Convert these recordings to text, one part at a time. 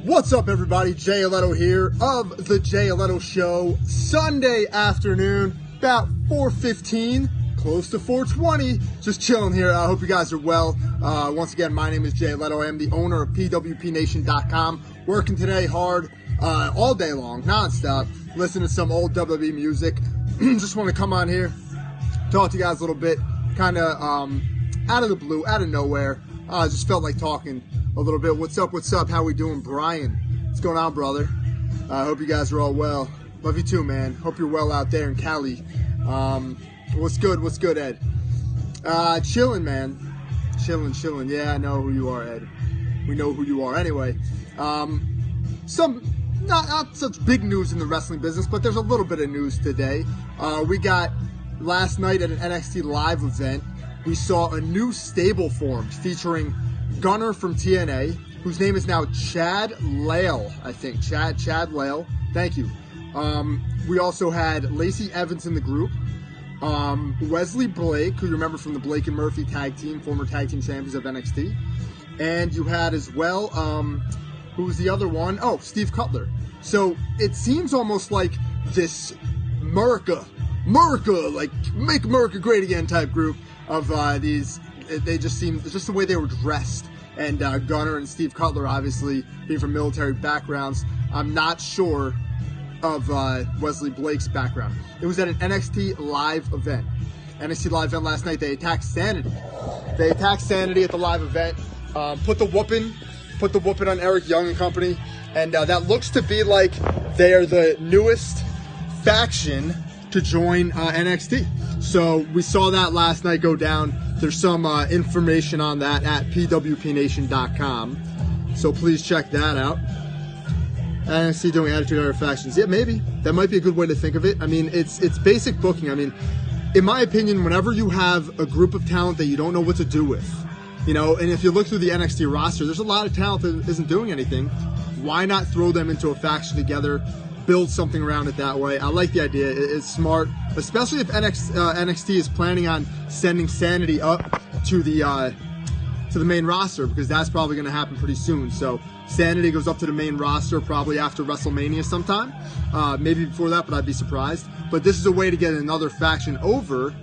What's up, everybody? Jay Alletto here of The Jay Alletto Show. Sunday afternoon, about 4:15, close to 4:20. Just chilling here. I hope you guys are well. Once again, my name is Jay Alletto. I am the owner of pwpnation.com. Working today hard, all day long, nonstop. Listening to some old WWE music. Just want to come on here, talk to you guys a little bit, kind of out of the blue, out of nowhere. Just felt like talking a little bit. What's up? What's up? How we doing, Brian? What's going on, brother? I hope you guys are all well. Love you too, man. Hope you're well out there in Cali. What's good? What's good, Ed? Chilling, man. Chilling. Yeah, I know who you are, Ed. We know who you are. Anyway, some not such big news in the wrestling business, but there's a little bit of news today. We got last night at an NXT Live event, we saw a new stable formed featuring Gunner from TNA, whose name is now Chad Lale, I think. Chad Lale. Thank you. We also had Lacey Evans in the group. Wesley Blake, who you remember from the Blake and Murphy tag team, former tag team champions of NXT. And you had as well, who's the other one? Oh, Steve Cutler. So it seems almost like this America, like make America great again type group of these. They just seem, it's just the way they were dressed. And Gunner and Steve Cutler, obviously being from military backgrounds. I'm not sure of Wesley Blake's background. It was at an NXT Live event. NXT Live event last night. They attacked Sanity. They attacked Sanity at the live event. Put the whooping on Eric Young and company. And that looks to be like they are the newest faction to join NXT. So we saw that last night go down. There's some information on that at pwpnation.com. So please check that out. NXT doing Attitude Era factions. Yeah, maybe. That might be a good way to think of it. I mean, it's basic booking. I mean, in my opinion, whenever you have a group of talent that you don't know what to do with, you know, and if you look through the NXT roster, there's a lot of talent that isn't doing anything. Why not throw them into a faction together, build something around it that way? I like the idea. It's smart, especially if NXT is planning on sending Sanity up to the main roster, because that's probably going to happen pretty soon. So Sanity goes up to the main roster probably after WrestleMania sometime, maybe before that, but I'd be surprised. But this is a way to get another faction over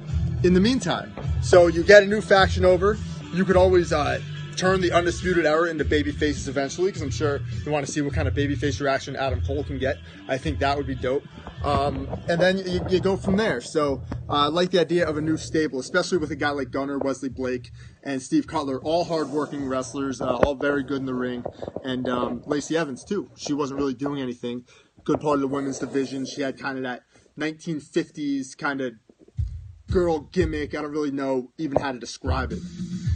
in the meantime. So you get a new faction over. You could always turn the Undisputed Era into baby faces eventually, because I'm sure you want to see what kind of babyface reaction Adam Cole can get. I think that would be dope. And then you go from there. So I like the idea of a new stable, especially with a guy like Gunner, Wesley Blake, and Steve Cutler, all hard-working wrestlers, all very good in the ring. And Lacey Evans, too. She wasn't really doing anything. Good part of the women's division. She had kind of that 1950s kind of girl gimmick. I don't really know even how to describe it.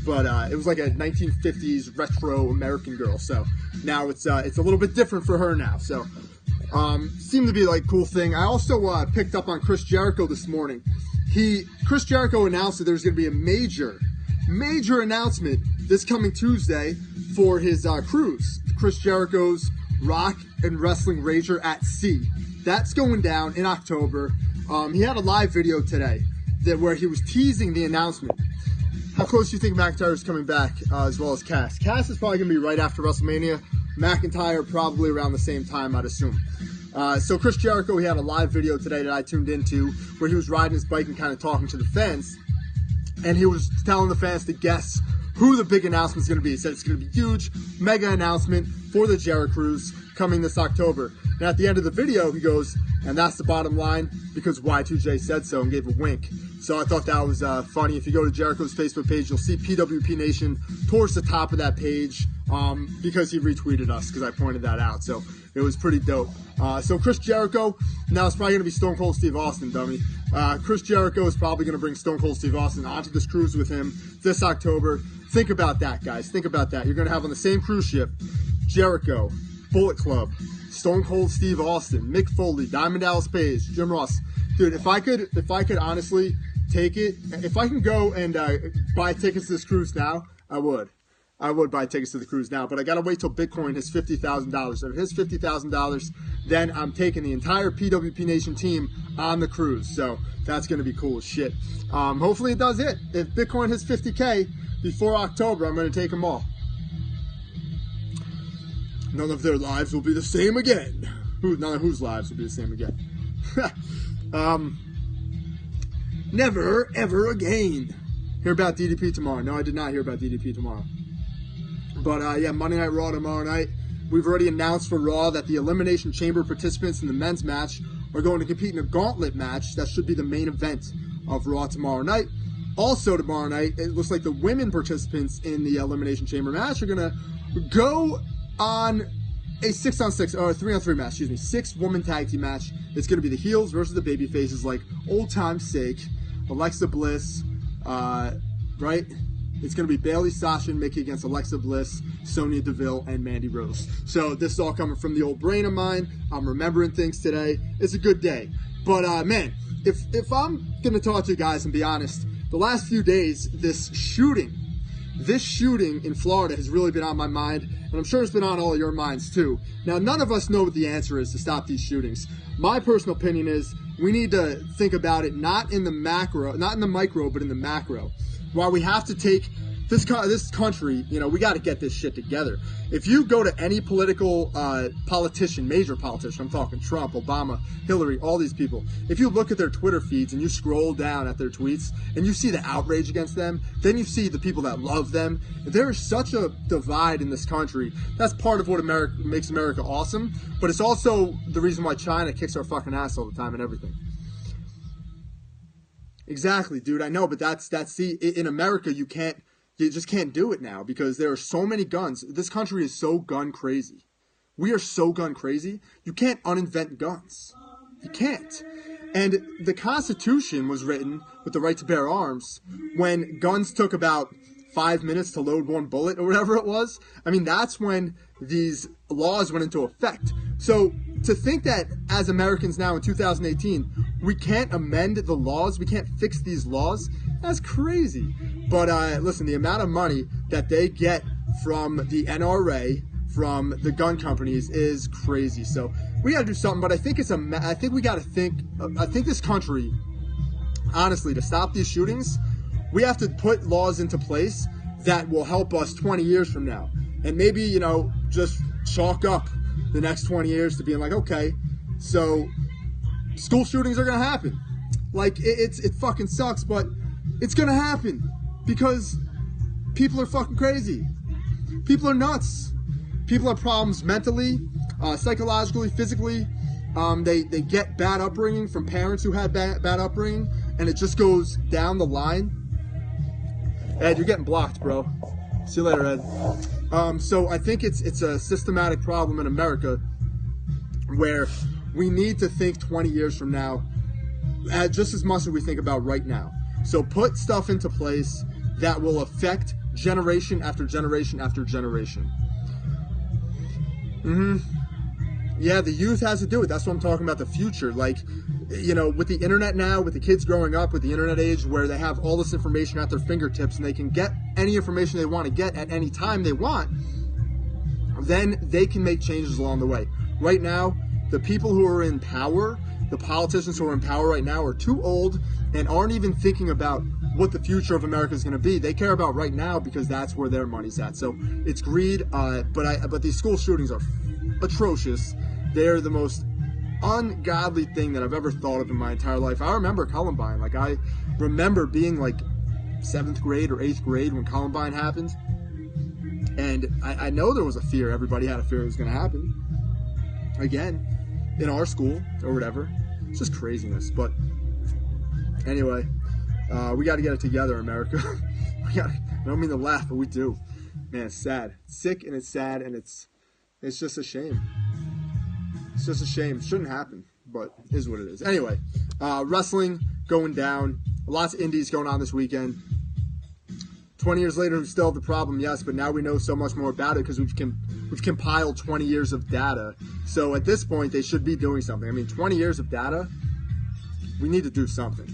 But it was like a 1950s retro American girl. So now it's a little bit different for her now. So seemed to be like a cool thing. I also picked up on Chris Jericho this morning. Chris Jericho announced that there's going to be a major announcement this coming Tuesday for his cruise. Chris Jericho's Rock and Wrestling Rager at Sea. That's going down in October. He had a live video today where he was teasing the announcement. How close do you think McIntyre's coming back, as well as Cass? Cass is probably going to be right after WrestleMania. McIntyre probably around the same time, I'd assume. So Chris Jericho, he had a live video today that I tuned into where he was riding his bike and kind of talking to the fans. And he was telling the fans to guess who the big announcement's going to be. He said it's going to be huge, mega announcement for the Jericho Cruise coming this October. And at the end of the video, he goes, and that's the bottom line because Y2J said so, and gave a wink. So I thought that was funny. If you go to Jericho's Facebook page, you'll see PWP Nation towards the top of that page because he retweeted us because I pointed that out. So it was pretty dope. So Chris Jericho, now it's probably going to be Stone Cold Steve Austin, dummy. Chris Jericho is probably going to bring Stone Cold Steve Austin onto this cruise with him this October. Think about that, guys. Think about that. You're going to have on the same cruise ship Jericho, Bullet Club, Stone Cold Steve Austin, Mick Foley, Diamond Dallas Page, Jim Ross. Dude, if I could honestly take it, if I can go and buy tickets to this cruise now, I would. I would buy tickets to the cruise now, but I gotta wait till Bitcoin hits $50,000. If it hits $50,000, then I'm taking the entire PWP Nation team on the cruise. So that's gonna be cool as shit. Hopefully it does hit. If Bitcoin hits 50K before October, I'm gonna take them all. None of their lives will be the same again. None of whose lives will be the same again. Never, ever again. Hear about DDP tomorrow. No, I did not hear about DDP tomorrow. But, yeah, Monday Night Raw tomorrow night. We've already announced for Raw that the Elimination Chamber participants in the men's match are going to compete in a gauntlet match. That should be the main event of Raw tomorrow night. Also tomorrow night, it looks like the women participants in the Elimination Chamber match are going to go on a 6-on-6, or a 3-on-3 match, 6-woman tag team match. It's going to be the heels versus the baby faces, like old time's sake. Alexa Bliss, right? It's going to be Bayley, Sasha, and Mickey against Alexa Bliss, Sonya Deville, and Mandy Rose. So this is all coming from the old brain of mine. I'm remembering things today. It's a good day. But, man, if I'm going to talk to you guys and be honest, the last few days, this shooting in Florida has really been on my mind, and I'm sure it's been on all of your minds too. Now, none of us know what the answer is to stop these shootings. My personal opinion is we need to think about it not in the micro, but in the macro. While we have to take this country, we got to get this shit together. If you go to any political politician, major politician, I'm talking Trump, Obama, Hillary, all these people, if you look at their Twitter feeds and you scroll down at their tweets and you see the outrage against them, then you see the people that love them. There is such a divide in this country. That's part of what makes America awesome, but it's also the reason why China kicks our fucking ass all the time and everything. Exactly, dude, I know, but that's in America, you just can't do it now because there are so many guns. This country is so gun crazy. We are so gun crazy. You can't uninvent guns. You can't. And the Constitution was written with the right to bear arms when guns took about 5 minutes to load one bullet or whatever it was. I mean, that's when these laws went into effect. So to think that as Americans now in 2018, we can't amend the laws, we can't fix these laws, that's crazy. But listen, the amount of money that they get from the NRA, from the gun companies, is crazy. So we got to do something. But I think we got to think. I think this country, honestly, to stop these shootings, we have to put laws into place that will help us 20 years from now, and maybe just chalk up the next 20 years to being like, okay, so school shootings are gonna happen. Like it fucking sucks, but it's gonna happen because people are fucking crazy. People are nuts. People have problems mentally, psychologically, physically. They get bad upbringing from parents who had bad upbringing, and it just goes down the line. Ed, you're getting blocked, bro. See you later, Ed. So I think it's a systematic problem in America where we need to think 20 years from now just as much as we think about right now. So put stuff into place that will affect generation after generation after generation. Yeah, the youth has to do it. That's what I'm talking about, the future. Like, with the internet now, with the kids growing up, with the internet age, where they have all this information at their fingertips and they can get any information they want to get at any time they want, then they can make changes along the way. Right now, the people who are in power, the politicians who are in power right now, are too old and aren't even thinking about what the future of America is going to be. They care about right now because that's where their money's at. So it's greed, but these school shootings are atrocious. They're the most ungodly thing that I've ever thought of in my entire life. I remember Columbine. Like, I remember being like 7th grade or 8th grade when Columbine happened. And I know there was a fear. Everybody had a fear it was going to happen again in our school or whatever. It's just craziness. But anyway, we got to get it together, America. I don't mean to laugh, but we do. Man, it's sad. It's sick and it's sad and it's just a shame. It's just a shame. It shouldn't happen, but it is what it is. Anyway, wrestling going down. Lots of indies going on this weekend. 20 years later, we still have the problem, yes, but now we know so much more about it because we've compiled 20 years of data. So at this point, they should be doing something. I mean, 20 years of data, we need to do something.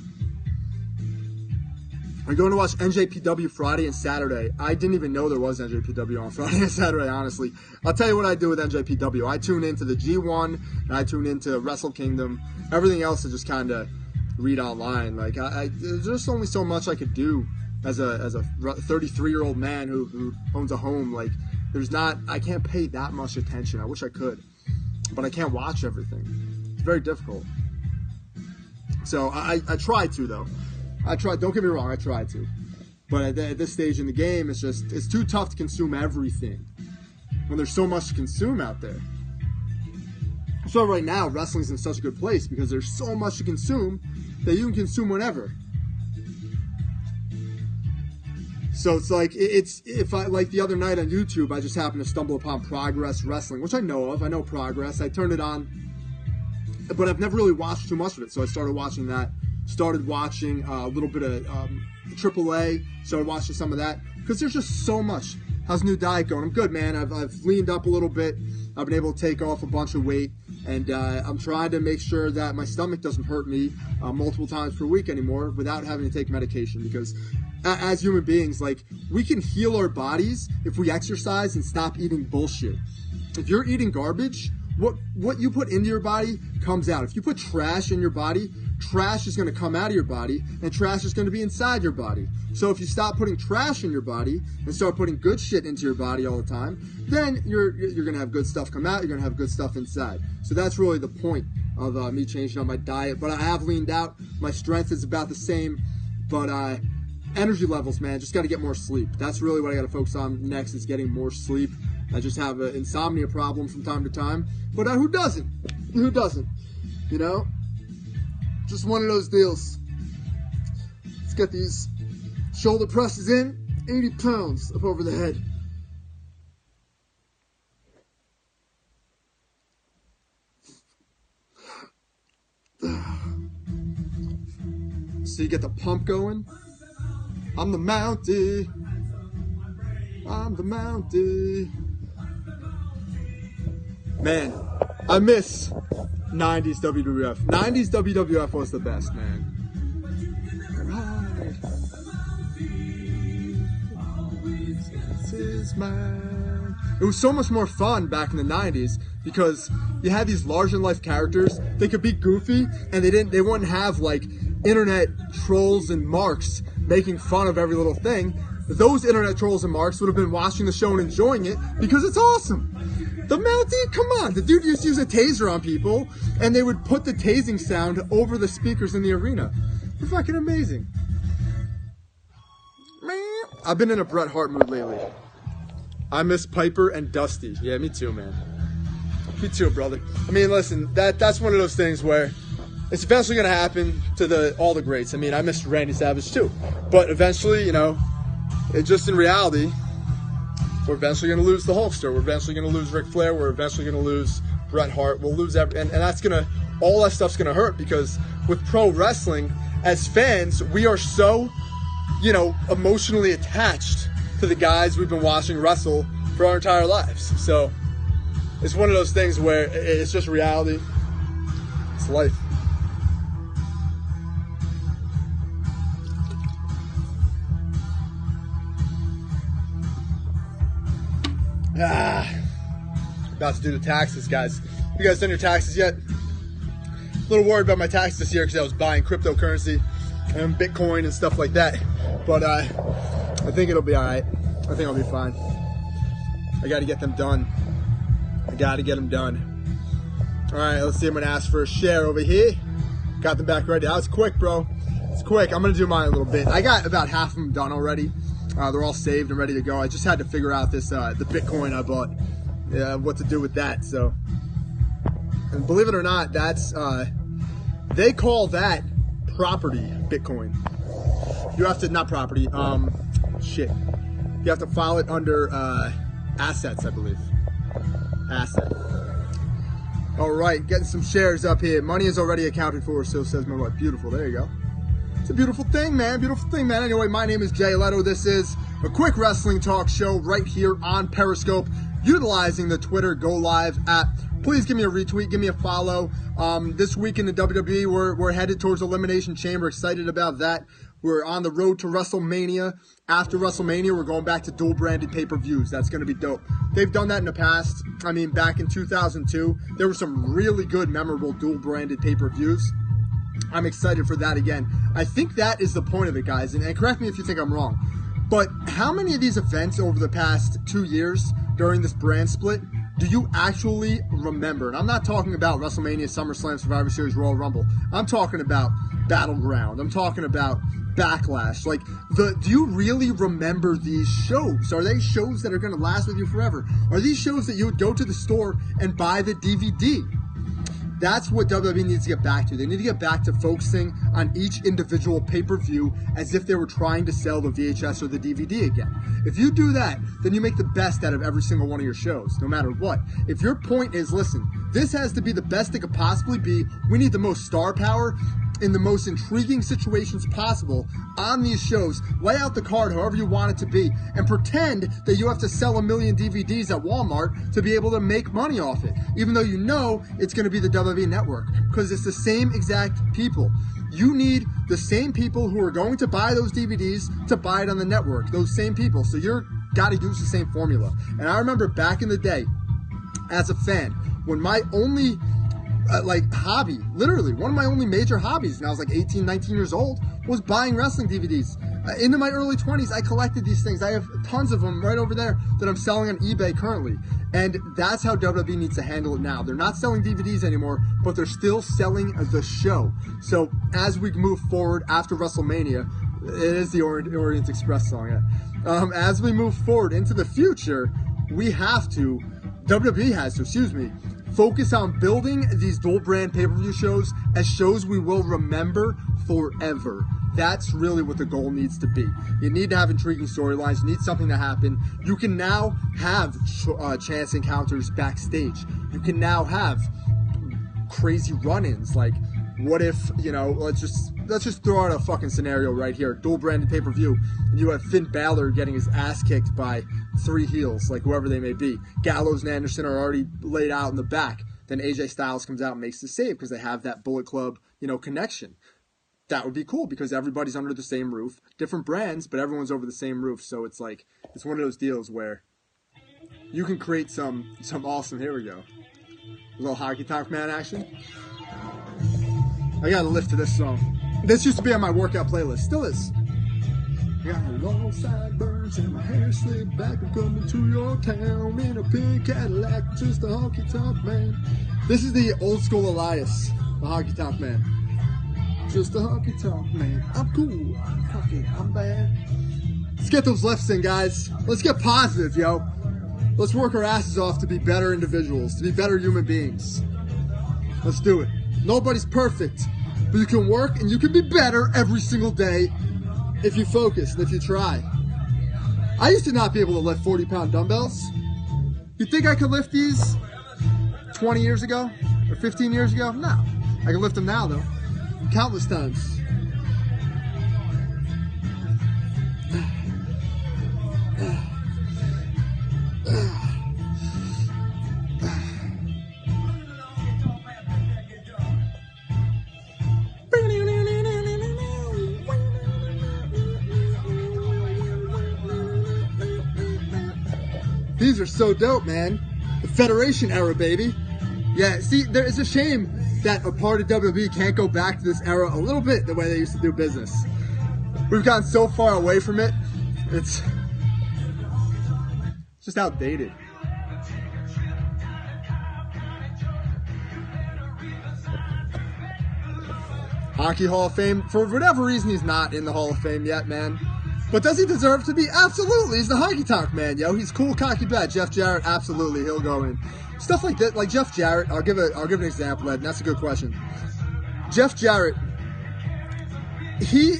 I'm going to watch NJPW Friday and Saturday. I didn't even know there was NJPW on Friday and Saturday, honestly. I'll tell you what I do with NJPW. I tune into the G1, and I tune into Wrestle Kingdom. Everything else I just kind of read online. Like, there's just only so much I could do as a 33-year-old man who owns a home. Like, I can't pay that much attention. I wish I could, but I can't watch everything. It's very difficult. So I try to, though. Don't get me wrong, I try to. But at this stage in the game, it's too tough to consume everything when there's so much to consume out there. So right now, wrestling's in such a good place because there's so much to consume that you can consume whenever. So it's like, like the other night on YouTube, I just happened to stumble upon Progress Wrestling, which I know of. I know Progress. I turned it on, but I've never really watched too much of it. So I started watching that. Started watching a little bit of AAA. Started watching some of that because there's just so much. How's new diet going? I'm good, man. I've leaned up a little bit. I've been able to take off a bunch of weight, and I'm trying to make sure that my stomach doesn't hurt me multiple times per week anymore without having to take medication, because as human beings, like, we can heal our bodies if we exercise and stop eating bullshit. If you're eating garbage, what you put into your body comes out. If you put trash in your body, trash is going to come out of your body, and trash is going to be inside your body. So if you stop putting trash in your body and start putting good shit into your body all the time, then you're going to have good stuff come out. You're going to have good stuff inside. So that's really the point of me changing up my diet. But I have leaned out. My strength is about the same, but energy levels, man, just got to get more sleep. That's really what I got to focus on next, is getting more sleep. I just have an insomnia problem from time to time, but who doesn't? Who doesn't? You know? Just one of those deals. Let's get these shoulder presses in. 80 pounds up over the head. So you get the pump going. I'm the Mountie. I'm the Mountie. Man, I miss 90s WWF. 90s WWF was the best, man. It was so much more fun back in the 90s because you had these larger-than-life characters. They could be goofy, and they wouldn't have, like, internet trolls and marks making fun of every little thing. Those internet trolls and marks would have been watching the show and enjoying it because it's awesome. The Mountie, come on. The dude used to use a taser on people, and they would put the tasing sound over the speakers in the arena. They're fucking amazing. Man, I've been in a Bret Hart mood lately. I miss Piper and Dusty. Yeah, me too, man. Me too, brother. I mean, listen, that's one of those things where it's eventually going to happen to all the greats. I mean, I miss Randy Savage too. But eventually, you know, it's just in reality, we're eventually going to lose the Hulkster. We're eventually going to lose Ric Flair. We're eventually going to lose Bret Hart. We'll lose and that's going to, all that stuff's going to hurt, because with pro wrestling, as fans, we are so, you know, emotionally attached to the guys we've been watching wrestle for our entire lives. So it's one of those things where it's just reality. It's life. About to do the taxes, guys. You guys done your taxes yet? A little worried about my taxes this year because I was buying cryptocurrency and Bitcoin and stuff like that. But I think it'll be all right. I think I'll be fine. I got to get them done. I got to get them done. All right, let's see. I'm going to ask for a share over here. Got them back ready. That was quick, bro. It's quick. I'm going to do mine a little bit. I got about half of them done already. They're all saved and ready to go. I just had to figure out this the Bitcoin I bought, what to do with that. So, and believe it or not, that's they call that property Bitcoin. You have to, not property, shit. You have to file it under assets, I believe. Asset. All right, getting some shares up here. Money is already accounted for, so says my wife. Beautiful. There you go. It's a beautiful thing, man. Beautiful thing, man. Anyway, my name is Jay Alletto. This is a quick wrestling talk show right here on Periscope, utilizing the Twitter Go Live app. Please give me a retweet, give me a follow. This week in the WWE, we're headed towards Elimination Chamber. Excited about that. We're on the road to WrestleMania. After WrestleMania, we're going back to dual-branded pay-per-views. That's going to be dope. They've done that in the past. I mean, back in 2002, there were some really good, memorable dual-branded pay-per-views. I'm excited for that again. I think that is the point of it, guys. And correct me if you think I'm wrong. But how many of these events over the past 2 years during this brand split, do you actually remember? And I'm not talking about WrestleMania, SummerSlam, Survivor Series, Royal Rumble. I'm talking about Battleground. I'm talking about Backlash. Like, do you really remember these shows? Are they shows that are going to last with you forever? Are these shows that you would go to the store and buy the DVD? That's what WWE needs to get back to. They need to get back to focusing on each individual pay-per-view as if they were trying to sell the VHS or the DVD again. If you do that, then you make the best out of every single one of your shows, no matter what. If your point is, listen, this has to be the best it could possibly be, we need the most star power in the most intriguing situations possible on these shows, lay out the card however you want it to be, and pretend that you have to sell 1 million DVDs at Walmart to be able to make money off it, even though you know it's going to be the WWE Network, because it's the same exact people. You need the same people who are going to buy those DVDs to buy it on the network, those same people. So you're got to use the same formula. And I remember back in the day, as a fan, when my only hobby, literally one of my only major hobbies, and I was like 18, 19 years old, was buying wrestling DVDs. Into my early 20s, I collected these things. I have tons of them right over there that I'm selling on eBay currently. And that's how WWE needs to handle it now. They're not selling DVDs anymore, but they're still selling the show. So as we move forward after WrestleMania, it is the Orient Express song. Yeah. As we move forward into the future, WWE has to, focus on building these dual brand pay-per-view shows as shows we will remember forever. That's really what the goal needs to be. You need to have intriguing storylines. You need something to happen. You can now have chance encounters backstage. You can now have crazy run-ins. Like, what if, let's just throw out a fucking scenario right here. Dual branded pay-per-view. And you have Finn Balor getting his ass kicked by 3 heels, like whoever they may be. Gallows and Anderson are already laid out in the back. Then AJ Styles comes out and makes the save because they have that Bullet Club, connection. That would be cool because everybody's under the same roof. Different brands, but everyone's over the same roof. So it's like, it's one of those deals where you can create some awesome, here we go, a little Hockey Talk Man action. I gotta lift to this song. This used to be on my workout playlist. Still is. I got long sideburns and my hair slicked back. I'm coming to your town in a pink Cadillac, just a Honky Tonk Man. This is the old school Elias, the Honky Tonk Man. Just a Honky Tonk Man. I'm cool. Fuck it, I'm bad. Let's get those lifts in, guys. Let's get positive, yo. Let's work our asses off to be better individuals, to be better human beings. Let's do it. Nobody's perfect, but you can work and you can be better every single day if you focus and if you try. I used to not be able to lift 40-pound dumbbells. You think I could lift these 20 years ago or 15 years ago? No. I can lift them now, though. Countless times. These are so dope, man. The Federation era, baby. Yeah, see, it's a shame that a part of WWE can't go back to this era a little bit the way they used to do business. We've gotten so far away from it, it's just outdated. Hockey Hall of Fame, for whatever reason he's not in the Hall of Fame yet, man. But does he deserve to be? Absolutely. He's the Honky Tonk Man, yo. He's cool, cocky, bad. Jeff Jarrett, absolutely, he'll go in. Stuff like that, like Jeff Jarrett. I'll give an example, Ed, and that's a good question. Jeff Jarrett, he,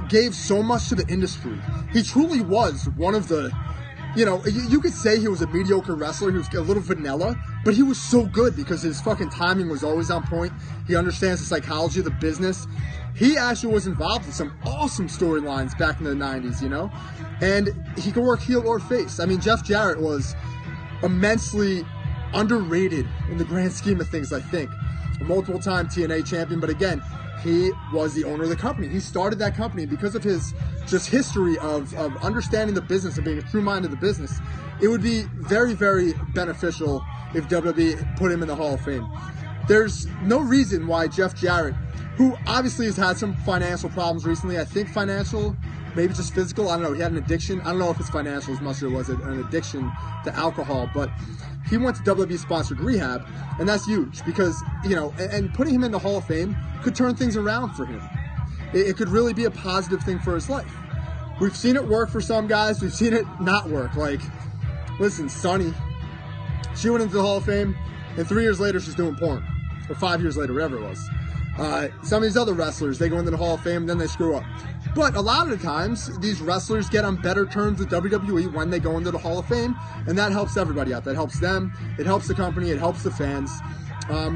gave so much to the industry. He truly was one of the, you could say he was a mediocre wrestler. He was a little vanilla, but he was so good because his fucking timing was always on point. He understands the psychology of the business. He actually was involved in some awesome storylines back in the 90s, and he could work heel or face. I mean, Jeff Jarrett was immensely underrated in the grand scheme of things, I think. A multiple-time TNA champion, but again, he was the owner of the company. He started that company because of his just history of understanding the business and being a true mind of the business. It would be very, very beneficial if WWE put him in the Hall of Fame. There's no reason why Jeff Jarrett, who obviously has had some financial problems recently, I think financial maybe just physical. I don't know. He had an addiction. I don't know if it's financial as much as it was an addiction to alcohol, but he went to WWE-sponsored rehab, and that's huge because, you know, and putting him in the Hall of Fame could turn things around for him. It could really be a positive thing for his life. We've seen it work for some guys. We've seen it not work. Like, listen, Sonny, she went into the Hall of Fame, and 3 years later, she's doing porn. Or 5 years later, whatever it was. Some of these other wrestlers, they go into the Hall of Fame, and then they screw up. But a lot of the times, these wrestlers get on better terms with WWE when they go into the Hall of Fame, and that helps everybody out. That helps them, it helps the company, it helps the fans.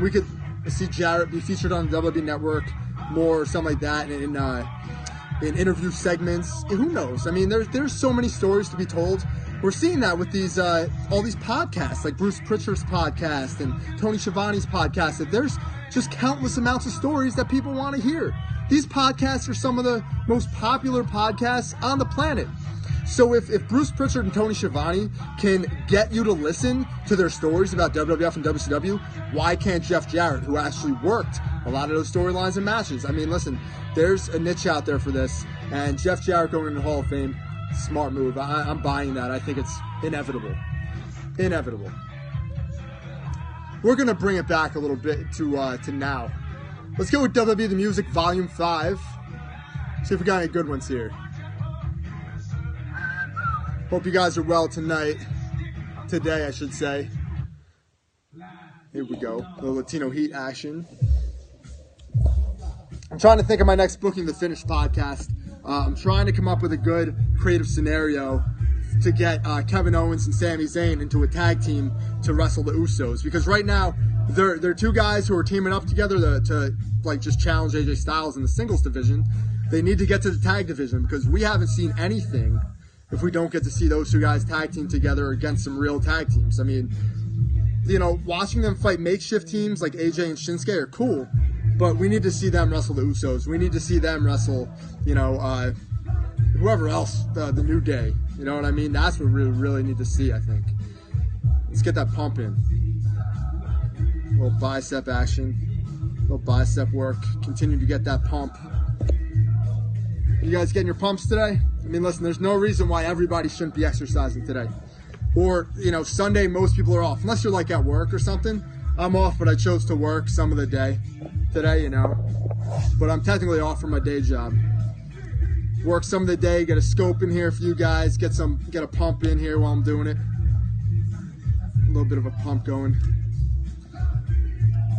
We could see Jarrett be featured on the WWE Network more, or something like that, in interview segments. Who knows? I mean, there's so many stories to be told. We're seeing that with these all these podcasts, like Bruce Pritchard's podcast and Tony Schiavone's podcast, that there's just countless amounts of stories that people want to hear. These podcasts are some of the most popular podcasts on the planet. So if Bruce Pritchard and Tony Schiavone can get you to listen to their stories about WWF and WCW, why can't Jeff Jarrett, who actually worked a lot of those storylines and matches? I mean, listen, there's a niche out there for this, and Jeff Jarrett going into the Hall of Fame, smart move. I'm buying that. I think it's inevitable. Inevitable. We're going to bring it back a little bit to now. Let's go with WWE The Music Volume 5. See if we got any good ones here. Hope you guys are well tonight. Today, I should say. Here we go. The Latino Heat action. I'm trying to think of my next Booking the Finish podcast. I'm trying to come up with a good creative scenario to get Kevin Owens and Sami Zayn into a tag team to wrestle the Usos. Because right now, they're two guys who are teaming up together to like just challenge AJ Styles in the singles division. They need to get to the tag division because we haven't seen anything if we don't get to see those two guys tag team together against some real tag teams. I mean, you know, watching them fight makeshift teams like AJ and Shinsuke are cool, but we need to see them wrestle the Usos. We need to see them wrestle, you know, whoever else, the New Day. You know what I mean? That's what we really need to see, I think. Let's get that pump in. A little bicep action. A little bicep work. Continue to get that pump. You guys getting your pumps today? I mean, listen, there's no reason why everybody shouldn't be exercising today. Or, you know, Sunday, most people are off. Unless you're like at work or something. I'm off, but I chose to work some of the day today, you know. But I'm technically off from my day job. Work some of the day, get a scope in here for you guys, get a pump in here while I'm doing it. A little bit of a pump going.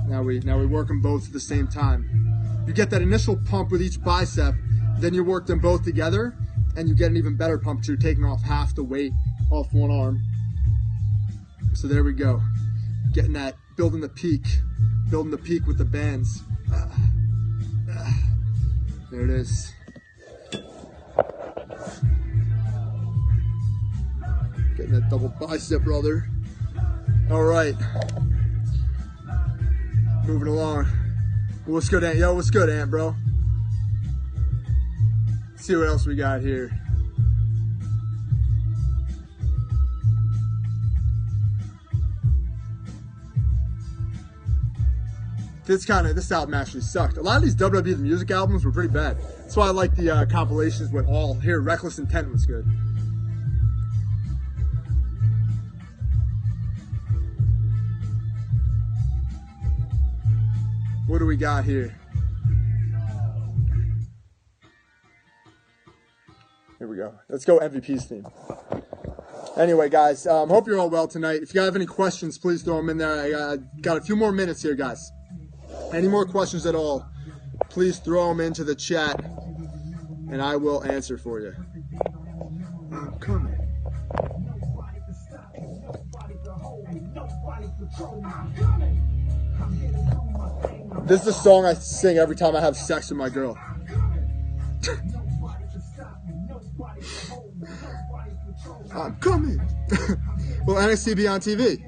Now we work them both at the same time. You get that initial pump with each bicep, then you work them both together, and you get an even better pump too, taking off half the weight off one arm. So there we go. Getting that, building the peak with the bands. There it is. Getting that double bicep, brother. All right. Moving along. What's good, Ant? Yo, what's good, Ant, bro? Let's see what else we got here. This album actually sucked. A lot of these WWE The Music albums were pretty bad. That's why I like the compilations with all. Here, Reckless Intent was good. What do we got here? Here we go. Let's go MVP's theme. Anyway, guys, hope you're all well tonight. If you have any questions, please throw them in there. I got a few more minutes here, guys. Any more questions at all, please throw them into the chat, and I will answer for you. I'm coming. This is the song I sing every time I have sex with my girl. I'm coming. Will NXT be on TV?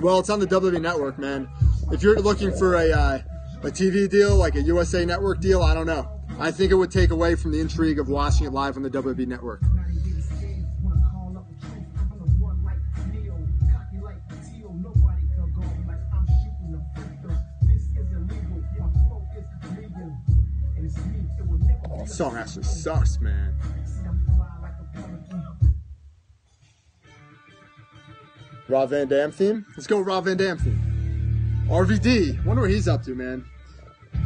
Well, it's on the WWE Network, man. If you're looking for a TV deal, like a USA Network deal, I don't know. I think it would take away from the intrigue of watching it live on the WWE Network. song actually sucks, man. Rob Van Dam theme? Let's go Rob Van Dam theme. RVD. Wonder what he's up to, man.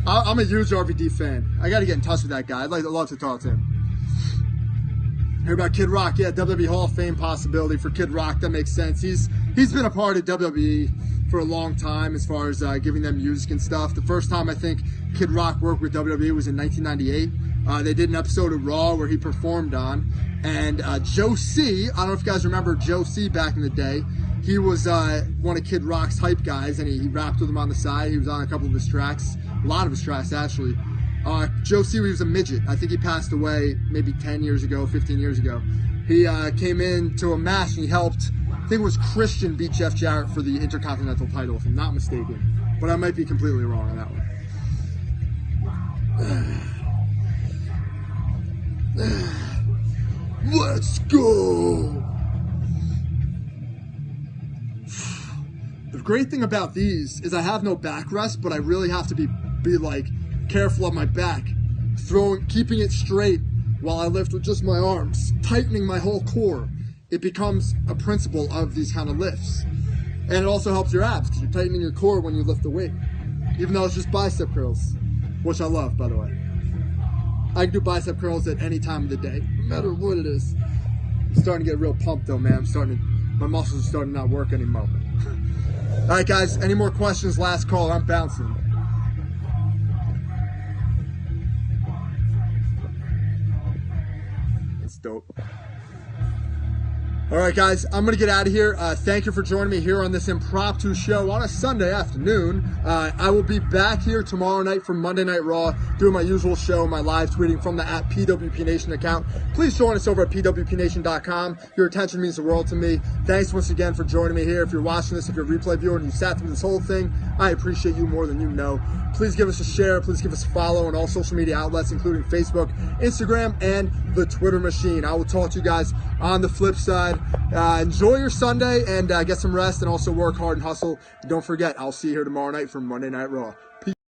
I'm a huge RVD fan. I got to get in touch with that guy. I'd love to talk to him. Hear about Kid Rock? Yeah, WWE Hall of Fame possibility for Kid Rock. That makes sense. He's been a part of WWE for a long time as far as giving them music and stuff. The first time I think Kid Rock worked with WWE was in 1998. They did an episode of Raw where he performed on. And Joe C, I don't know if you guys remember Joe C back in the day. He was one of Kid Rock's hype guys, and he rapped with him on the side. He was on a couple of his tracks, a lot of his tracks actually. Joe C, he was a midget. I think he passed away maybe 10 years ago, 15 years ago. He came into a match and he helped, I think it was Christian beat Jeff Jarrett for the Intercontinental title, if I'm not mistaken. But I might be completely wrong on that one. Let's go! The great thing about these is I have no backrest, but I really have to be like careful of my back, keeping it straight while I lift with just my arms, tightening my whole core. It becomes a principle of these kind of lifts. And it also helps your abs because you're tightening your core when you lift the weight, even though it's just bicep curls, which I love, by the way. I can do bicep curls at any time of the day, no matter what it is. I'm starting to get real pumped though, man. My muscles are starting to not work anymore. All right, guys, any more questions? Last call, I'm bouncing. That's dope. All right, guys, I'm going to get out of here. Thank you for joining me here on this impromptu show on a Sunday afternoon. I will be back here tomorrow night for Monday Night Raw, doing my usual show, my live tweeting from the @PWPNation account. Please join us over at pwpnation.com. Your attention means the world to me. Thanks once again for joining me here. If you're watching this, if you're a replay viewer and you sat through this whole thing, I appreciate you more than you know. Please give us a share. Please give us a follow on all social media outlets, including Facebook, Instagram, and the Twitter machine. I will talk to you guys on the flip side. Enjoy your Sunday and get some rest, and also work hard and hustle. Don't forget, I'll see you here tomorrow night for Monday Night Raw.